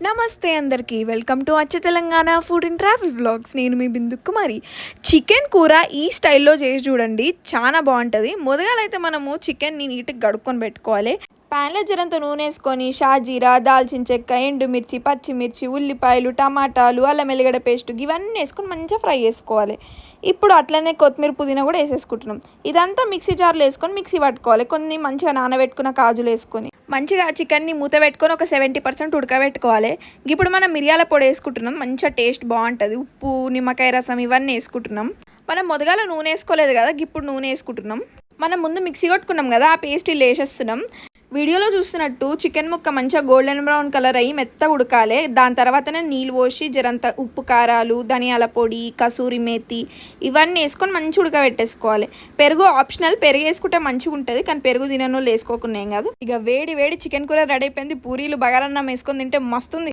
నమస్తే అందరికీ welcome to అచ్చ Telangana food and travel vlogs. నేను మీ బిందు కుమారి. చికెన్ కూర ఈ స్టైల్లో చేసి చూడండి, చాలా బాగుంటుంది. మొదలైతే మనము చికెన్ని నీట్గా కడుక్కొని పెట్టుకోవాలి. ప్యాన్లో జరంత నూనె వేసుకొని షాజీరా, దాల్చిన చెక్క, ఎండుమిర్చి, పచ్చిమిర్చి, ఉల్లిపాయలు, టమాటాలు, అల్లం ఎల్లిగడ్డ పేస్ట్ ఇవన్నీ వేసుకొని మంచిగా ఫ్రై చేసుకోవాలి. ఇప్పుడు అట్లనే కొత్తిమీర, పుదీనా కూడా వేసేసుకుంటున్నాం. ఇదంతా మిక్సీ జార్లో వేసుకొని మిక్సీ పట్టుకోవాలి. కొన్ని మంచిగా నానబెట్టుకున్న కాజులు వేసుకొని మంచిగా చికెన్ని మూత పెట్టుకొని ఒక 70% ఉడకబెట్టుకోవాలి. ఇప్పుడు మనం మిరియాల పొడి వేసుకుంటున్నాం, మంచిగా టేస్ట్ బాగుంటుంది. ఉప్పు, నిమ్మకాయ రసం ఇవన్నీ వేసుకుంటున్నాం. మనం మొదగాల నూనె వేసుకోలేదు కదా, ఇప్పుడు నూనె వేసుకుంటున్నాం. మనం ముందు మిక్సీ కొట్టుకున్నాం కదా, ఆ పేస్ట్ ఇలా వేసేస్తున్నాం. వీడియోలో చూస్తున్నట్టు చికెన్ ముక్క మంచిగా గోల్డెన్ బ్రౌన్ కలర్ అయ్యి మెత్తగా ఉడకాలి. దాని తర్వాతనే నీళ్ళు పోసి జరంత ఉప్పు, కారాలు, ధనియాల పొడి, కసూరి మేతి ఇవన్నీ వేసుకొని మంచిగా ఉడకబెట్టేసుకోవాలి. పెరుగు ఆప్షనల్, పెరుగు వేసుకుంటే మంచిగా ఉంటుంది, కానీ పెరుగు తినను వేసుకోకుండా ఏం కాదు. ఇక వేడి వేడి చికెన్ కూర రెడీ అయిపోయింది. పూరీలు బగారన్నం వేసుకొని తింటే మస్తుంది.